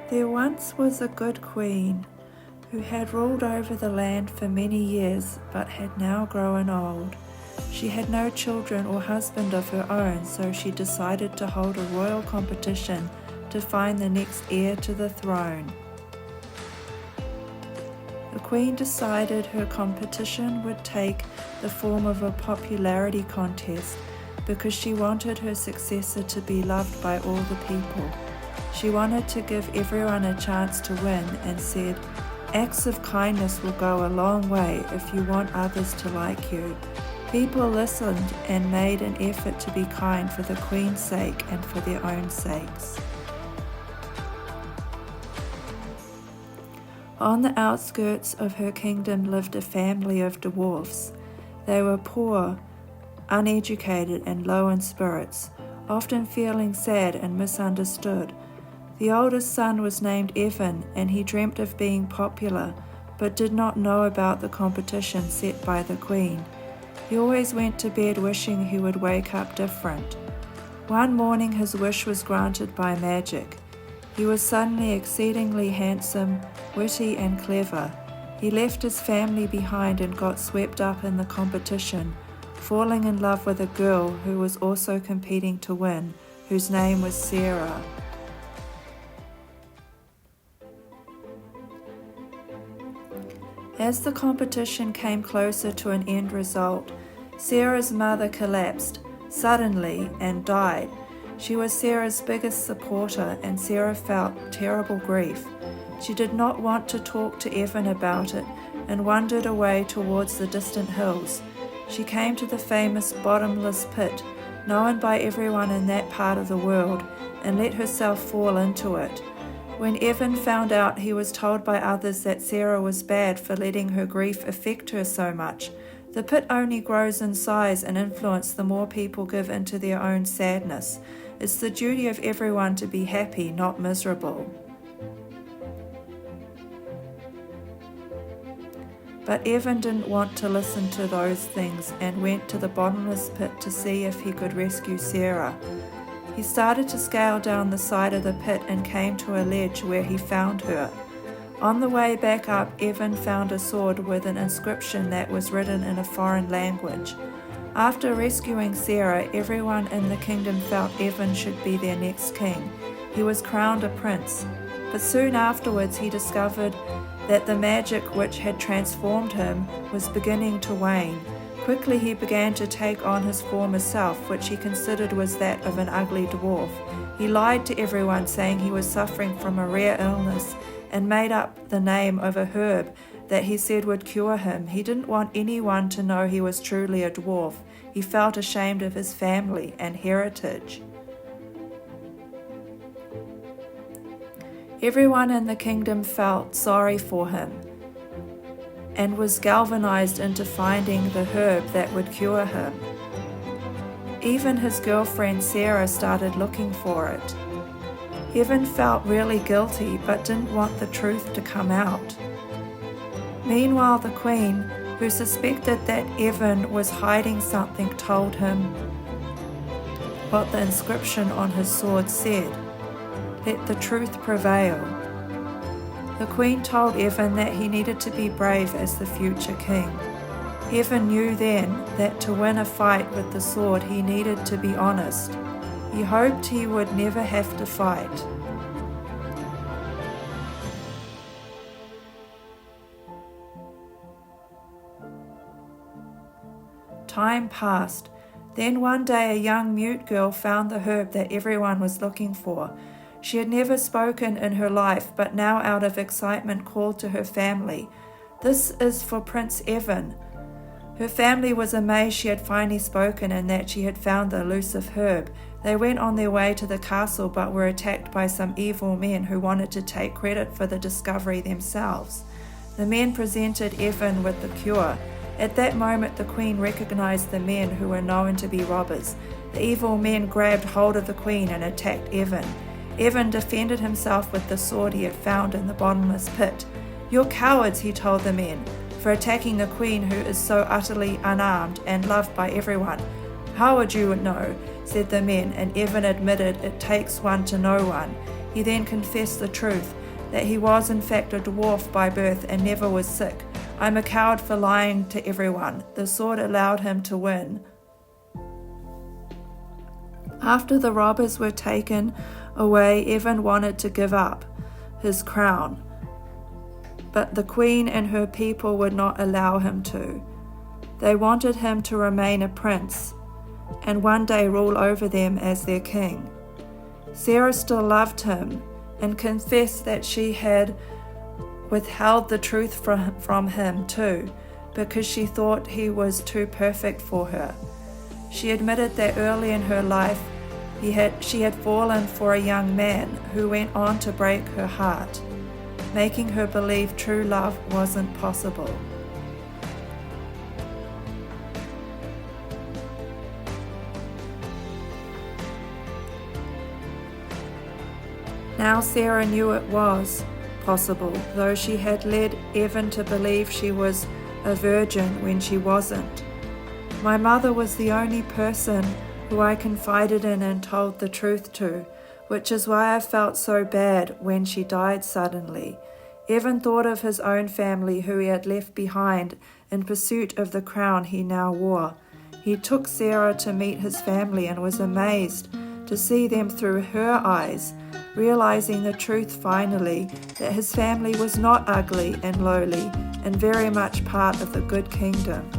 There once was a good queen who had ruled over the land for many years but had now grown old. She had no children or husband of her own, so she decided to hold a royal competition to find the next heir to the throne. The queen decided her competition would take the form of a popularity contest because she wanted her successor to be loved by all the people. She wanted to give everyone a chance to win and said, "Acts of kindness will go a long way if you want others to like you." People listened and made an effort to be kind for the queen's sake and for their own sakes. On the outskirts of her kingdom lived a family of dwarfs. They were poor, uneducated, and low in spirits, often feeling sad and misunderstood. The oldest son was named Evan, and he dreamt of being popular, but did not know about the competition set by the queen. He always went to bed wishing he would wake up different. One morning his wish was granted by magic. He was suddenly exceedingly handsome, witty, and clever. He left his family behind and got swept up in the competition, falling in love with a girl who was also competing to win, whose name was Sarah. As the competition came closer to an end result, Sarah's mother collapsed suddenly and died. She was Sarah's biggest supporter, and Sarah felt terrible grief. She did not want to talk to Evan about it and wandered away towards the distant hills. She came to the famous bottomless pit, known by everyone in that part of the world, and let herself fall into it. When Evan found out, he was told by others that Sarah was bad for letting her grief affect her so much. The pit only grows in size and influence the more people give into their own sadness. It's the duty of everyone to be happy, not miserable. But Evan didn't want to listen to those things and went to the bottomless pit to see if he could rescue Sarah. He started to scale down the side of the pit and came to a ledge where he found her. On the way back up, Evan found a sword with an inscription that was written in a foreign language. After rescuing Sarah, everyone in the kingdom felt Evan should be their next king. He was crowned a prince, but soon afterwards he discovered that the magic which had transformed him was beginning to wane. Quickly he began to take on his former self, which he considered was that of an ugly dwarf. He lied to everyone, saying he was suffering from a rare illness, and made up the name of a herb that he said would cure him. He didn't want anyone to know he was truly a dwarf. He felt ashamed of his family and heritage. Everyone in the kingdom felt sorry for him and was galvanized into finding the herb that would cure him. Even his girlfriend Sarah started looking for it. Evan felt really guilty but didn't want the truth to come out. Meanwhile, the queen, who suspected that Evan was hiding something, told him what the inscription on his sword said: "Let the truth prevail." The queen told Evan that he needed to be brave as the future king. Evan knew then that to win a fight with the sword he needed to be honest. He hoped he would never have to fight. Time passed. Then one day a young mute girl found the herb that everyone was looking for. She had never spoken in her life, but now out of excitement called to her family, "This is for Prince Evan." Her family was amazed she had finally spoken and that she had found the elusive herb. They went on their way to the castle but were attacked by some evil men who wanted to take credit for the discovery themselves. The men presented Evan with the cure. At that moment the queen recognized the men, who were known to be robbers. The evil men grabbed hold of the queen and attacked Evan. Evan defended himself with the sword he had found in the bottomless pit. "You're cowards," he told the men, "for attacking the queen, who is so utterly unarmed and loved by everyone." "How would you know?" said the men, and Evan admitted it takes one to know one. He then confessed the truth. that he was in fact a dwarf by birth and never was sick. I'm a coward for lying to everyone. The sword allowed him to win. After the robbers were taken away, Evan wanted to give up his crown, but the queen and her people would not allow him to. They wanted him to remain a prince and one day rule over them as their king. Sarah still loved him and confessed that she had withheld the truth from him too, because she thought he was too perfect for her. She admitted that early in her life she had fallen for a young man who went on to break her heart, making her believe true love wasn't possible. Now Sarah knew it was possible, though she had led Evan to believe she was a virgin when she wasn't. My mother was the only person who I confided in and told the truth to, which is why I felt so bad when she died suddenly. Evan thought of his own family who he had left behind in pursuit of the crown he now wore. He took Sarah to meet his family and was amazed to see them through her eyes, realizing the truth finally, that his family was not ugly and lowly and very much part of the good kingdom.